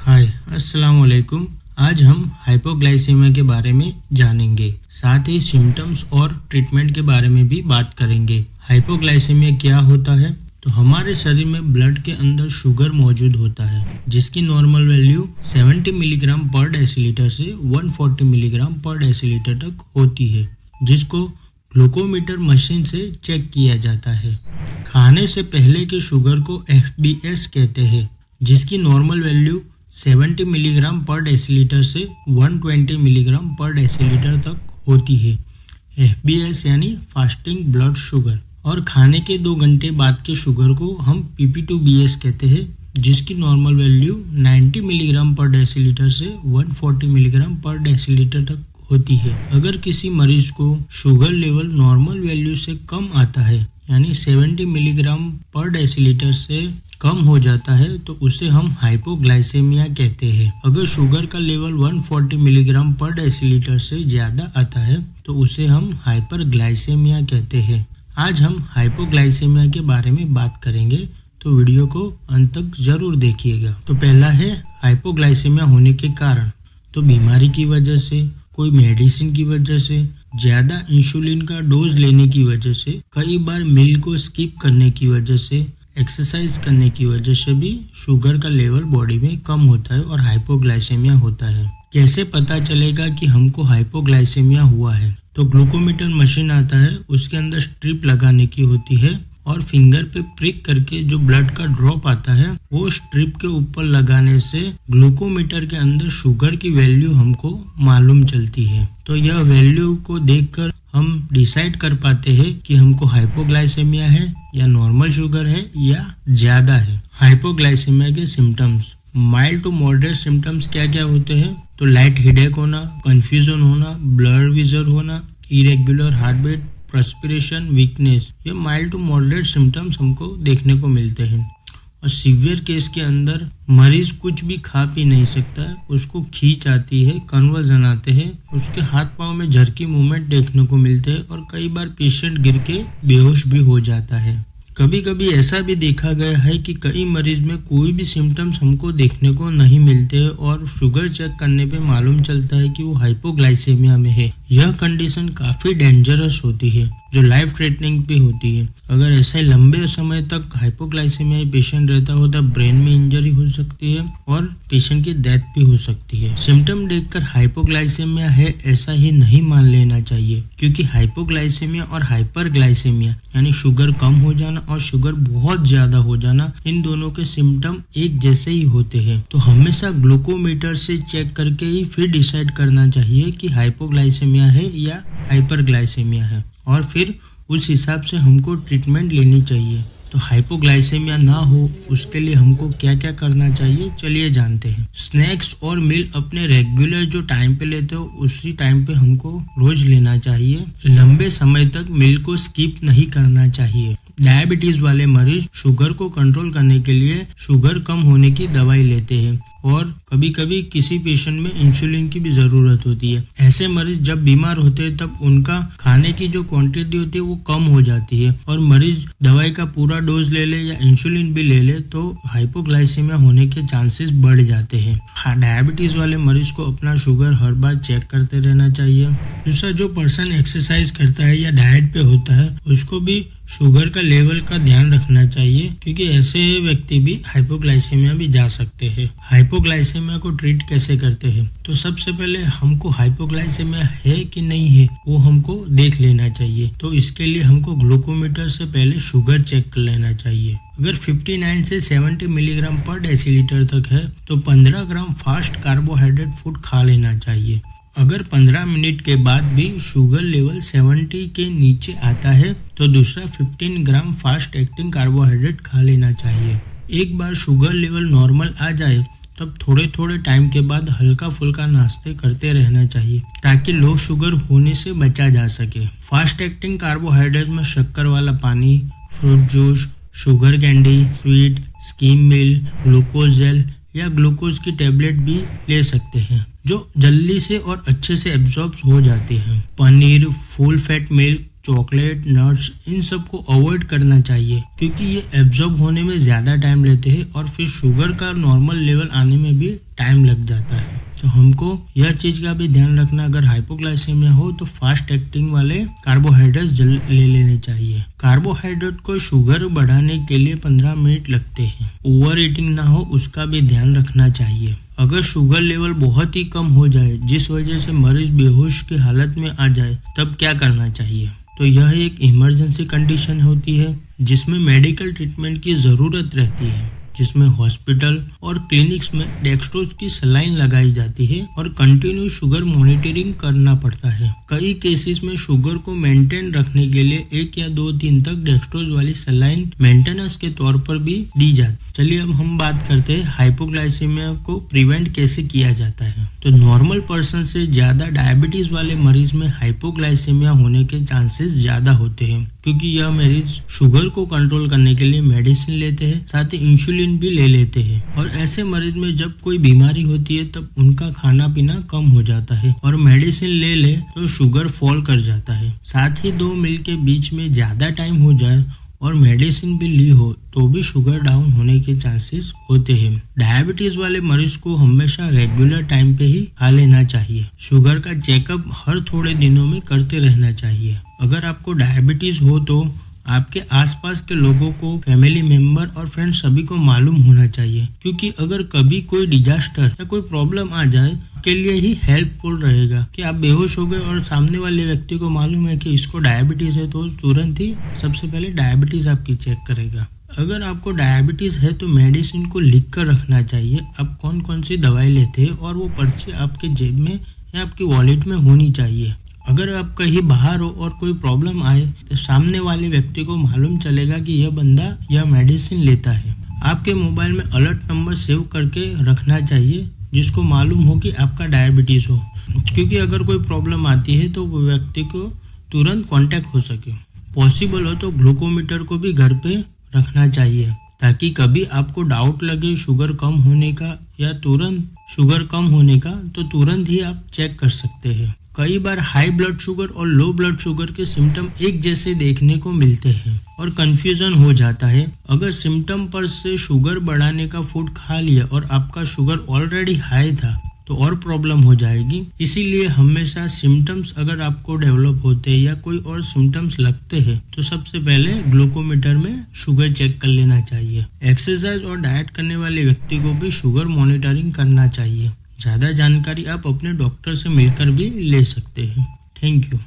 हाय अस्सलाम वालेकुम। आज हम हाइपोग्लाइसेमिया के बारे में जानेंगे, साथ ही सिम्टम्स और ट्रीटमेंट के बारे में भी बात करेंगे। हाइपोग्लाइसेमिया क्या होता है? तो हमारे शरीर में ब्लड के अंदर शुगर मौजूद होता है जिसकी नॉर्मल वैल्यू 70 मिलीग्राम पर डेसीलीटर से 140 मिलीग्राम पर डेसीलीटर तक होती है, जिसको ग्लूकोमीटर मशीन से चेक किया जाता है। खाने से पहले के शुगर को FBS कहते हैं, जिसकी नॉर्मल वैल्यू 70 मिलीग्राम पर डेसीलीटर से 120 मिलीग्राम पर डेसीलीटर तक होती है। FBS यानी फास्टिंग ब्लड शुगर। और खाने के 2 घंटे बाद के शुगर को हम PP2BS कहते हैं, जिसकी नॉर्मल वैल्यू 90 मिलीग्राम पर डेसीलीटर से 140 मिलीग्राम पर डेसीलीटर तक होती है। अगर किसी मरीज को शुगर लेवल नॉर्मल वैल्यू से कम आता है, यानी 70 मिलीग्राम पर डेसीलीटर से कम हो जाता है, तो उसे हम हाइपोग्लाइसेमिया कहते हैं। अगर शुगर का लेवल 140 मिलीग्राम पर डेसीलीटर से ज्यादा आता है, तो उसे हम हाइपरग्लाइसेमिया कहते हैं। आज हम हाइपोग्लाइसेमिया के बारे में बात करेंगे, तो वीडियो को अंत तक जरूर देखिएगा। तो पहला है हाइपोग्लाइसेमिया होने के कारण। तो बीमारी की वजह से, कोई मेडिसिन की वजह से, ज्यादा इंसुलिन का डोज लेने की वजह से, कई बार मील को स्किप करने की वजह से, एक्सरसाइज करने की वजह से भी शुगर का लेवल बॉडी में कम होता है और हाइपोग्लाइसेमिया होता है। कैसे पता चलेगा कि हमको हाइपोग्लाइसेमिया हुआ है? तो ग्लूकोमीटर मशीन आता है, उसके अंदर स्ट्रिप लगाने की होती है और फिंगर पे प्रिक करके जो ब्लड का ड्रॉप आता है, वो स्ट्रिप के ऊपर लगाने से ग्लूकोमीटर के अंदर शुगर की वैल्यू हमको मालूम चलती है। तो यह वैल्यू को देखकर हम डिसाइड कर पाते हैं कि हमको हाइपोग्लाइसेमिया है या नॉर्मल शुगर है या ज्यादा है। हाइपोग्लाइसेमिया के symptoms, mild to moderate symptoms क्या क्या होते हैं? तो लाइट हेडेक होना, कंफ्यूजन होना, ब्लर विजन होना, irregular heart beat, perspiration, weakness, ये माइल्ड टू मॉडरेट सिम्टम्स हमको देखने को मिलते हैं। और सीवियर केस के अंदर मरीज कुछ भी खा पी नहीं सकता है, उसको खींच आती है, कन्वर्जन आते हैं, उसके हाथ पांव में झरकी मूवमेंट देखने को मिलते हैं और कई बार पेशेंट गिर के बेहोश भी हो जाता है। कभी कभी ऐसा भी देखा गया है कि कई मरीज में कोई भी सिम्टम्स हमको देखने को नहीं मिलते और शुगर चेक करने पे मालूम चलता है कि वो हाइपोग्लाइसेमिया में है। यह कंडीशन काफी डेंजरस होती है, जो लाइफ थ्रेटनिंग भी होती है। अगर ऐसे लंबे समय तक हाइपोग्लाइसेमिया पेशेंट रहता हो तो ब्रेन में इंजरी हो सकती है और पेशेंट की डेथ भी हो सकती है। सिम्टम देखकर हाइपोग्लाइसेमिया है ऐसा ही नहीं मान लेना चाहिए, क्योंकि हाइपोग्लाइसेमिया और हाइपरग्लाइसेमिया यानी शुगर कम हो जाना और शुगर बहुत ज्यादा हो जाना, इन दोनों के सिम्टम एक जैसे ही होते हैं। तो हमेशा ग्लूकोमीटर से चेक करके ही फिर डिसाइड करना चाहिए कि हाइपोग्लाइसेमिया है या हाइपरग्लाइसेमिया है, और फिर उस हिसाब से हमको ट्रीटमेंट लेनी चाहिए। तो हाइपोग्लाइसेमिया ना हो उसके लिए हमको क्या क्या करना चाहिए, चलिए जानते हैं। स्नैक्स और मील अपने रेगुलर जो टाइम पे लेते हो उसी टाइम पे हमको रोज लेना चाहिए। लंबे समय तक मील को स्किप नहीं करना चाहिए। डायबिटीज वाले मरीज शुगर को कंट्रोल करने के लिए शुगर कम होने की दवाई लेते हैं और कभी कभी किसी पेशेंट में इंसुलिन की भी जरूरत होती है। ऐसे मरीज जब बीमार होते हैं तब उनका खाने की जो क्वांटिटी होती है वो कम हो जाती है और मरीज दवाई का पूरा डोज ले ले या इंसुलिन भी ले ले तो हाइपोग्लाइसेमिया होने के चांसेस बढ़ जाते हैं। डायबिटीज वाले मरीज को अपना शुगर हर बार चेक करते रहना चाहिए। दूसरा, जो पर्सन एक्सरसाइज करता है या डाइट पे होता है उसको भी शुगर का लेवल का ध्यान रखना चाहिए, क्योंकि ऐसे व्यक्ति भी हाइपोग्लाइसेमिया भी जा सकते हैं। हाइपोग्लाइसेमिया को ट्रीट कैसे करते हैं? तो सबसे पहले हमको हाइपोग्लाइसेमिया है कि नहीं है वो हमको देख लेना चाहिए। तो इसके लिए हमको ग्लूकोमीटर से पहले शुगर चेक कर लेना चाहिए। अगर 59 से 70 मिलीग्राम पर डेसीलीटर तक है तो 15 ग्राम फास्ट कार्बोहाइड्रेट फूड खा लेना चाहिए। अगर 15 मिनट के बाद भी शुगर लेवल 70 के नीचे आता है तो दूसरा 15 ग्राम फास्ट एक्टिंग कार्बोहाइड्रेट खा लेना चाहिए। एक बार शुगर लेवल नॉर्मल आ जाए तब थोड़े थोड़े टाइम के बाद हल्का फुल्का नाश्ते करते रहना चाहिए ताकि लो शुगर होने से बचा जा सके। फास्ट एक्टिंग कार्बोहाइड्रेट में शक्कर वाला पानी, fruit juice, sugar candy, sweet, skim milk, glucose gel या ग्लूकोज की टेबलेट भी ले सकते हैं, जो जल्दी से और अच्छे से एब्जॉर्ब हो जाते हैं। Paneer, full fat milk, chocolate, nuts, इन सब को अवॉइड करना चाहिए क्योंकि ये एब्जॉर्ब होने में ज्यादा टाइम लेते हैं और फिर शुगर का नॉर्मल लेवल आने में भी टाइम हमको यह चीज का भी ध्यान रखना, अगर हाइपोग्लाइसेमिया हो तो फास्ट एक्टिंग वाले कार्बोहाइड्रेट ले लेने चाहिए। कार्बोहाइड्रेट को शुगर बढ़ाने के लिए 15 मिनट लगते हैं। ओवर ईटिंग ना हो उसका भी ध्यान रखना चाहिए। अगर शुगर लेवल बहुत ही कम हो जाए जिस वजह से मरीज बेहोश की हालत में आ जाए तब क्या करना चाहिए? तो यह एक इमरजेंसी कंडीशन होती है जिसमें मेडिकल ट्रीटमेंट की जरूरत रहती है, जिसमें हॉस्पिटल और क्लिनिक्स में डेक्सट्रोज की सलाइन लगाई जाती है और कंटिन्यू शुगर मॉनिटरिंग करना पड़ता है। कई केसेस में शुगर को मेंटेन रखने के लिए 1 या 2 दिन तक डेक्सट्रोज वाली सलाइन मेंटेनेंस के तौर पर भी दी जाती। चलिए अब हम बात करते हैं हाइपोग्लाइसेमिया को प्रिवेंट कैसे किया जाता है। तो नॉर्मल पर्सन से ज्यादा डायबिटीज वाले मरीज में हाइपोग्लाइसेमिया होने के चांसेस ज्यादा होते हैं, क्योंकि यह मरीज शुगर को कंट्रोल करने के लिए मेडिसिन लेते हैं, साथ ही इंसुलिन भी ले लेते हैं। और ऐसे मरीज में जब कोई बीमारी होती है तब उनका खाना पीना कम हो जाता है और मेडिसिन ले तो शुगर फॉल कर जाता है। साथ ही 2 मील के बीच में ज्यादा टाइम हो जाए और मेडिसिन भी ली हो तो भी शुगर डाउन होने के चांसेस होते हैं। डायबिटीज वाले मरीज को हमेशा रेगुलर टाइम पे ही खा लेना चाहिए। शुगर का चेकअप हर थोड़े दिनों में करते रहना चाहिए। अगर आपको डायबिटीज हो तो आपके आसपास के लोगों को, फैमिली मेंबर और फ्रेंड सभी को मालूम होना चाहिए, क्योंकि अगर कभी कोई डिजास्टर या कोई प्रॉब्लम आ जाए के लिए ही हेल्पफुल रहेगा कि आप बेहोश हो गए और सामने वाले व्यक्ति को मालूम है कि इसको डायबिटीज है तो तुरंत ही सबसे पहले डायबिटीज आपकी चेक करेगा। अगर आपको डायबिटीज है तो मेडिसिन को लिख कर रखना चाहिए, आप कौन कौन सी दवाई लेते हैं, और वो पर्ची आपके जेब में या आपकी वॉलेट में होनी चाहिए। अगर आप कहीं बाहर हो और कोई प्रॉब्लम आए तो सामने वाले व्यक्ति को मालूम चलेगा कि यह बंदा यह मेडिसिन लेता है। आपके मोबाइल में अलर्ट नंबर सेव करके रखना चाहिए जिसको मालूम हो कि आपका डायबिटीज हो, क्योंकि अगर कोई प्रॉब्लम आती है तो वो व्यक्ति को तुरंत कांटेक्ट हो सके। पॉसिबल हो तो ग्लूकोमीटर को भी घर पे रखना चाहिए ताकि कभी आपको डाउट लगे शुगर कम होने का या तुरंत शुगर कम होने का तो तुरंत ही आप चेक कर सकते हैं। कई बार हाई ब्लड शुगर और लो ब्लड शुगर के सिम्टम एक जैसे देखने को मिलते हैं और कंफ्यूजन हो जाता है। अगर सिम्टम पर से शुगर बढ़ाने का फूड खा लिया और आपका शुगर ऑलरेडी हाई था तो और प्रॉब्लम हो जाएगी। इसीलिए हमेशा सिम्टम्स अगर आपको डेवलप होते हैं या कोई और सिम्टम्स लगते हैं तो सबसे पहले ग्लूकोमीटर में शुगर चेक कर लेना चाहिए। एक्सरसाइज और डाइट करने वाले व्यक्ति को भी शुगर मॉनिटरिंग करना चाहिए। ज्यादा जानकारी आप अपने डॉक्टर से मिलकर भी ले सकते हैं। Thank you.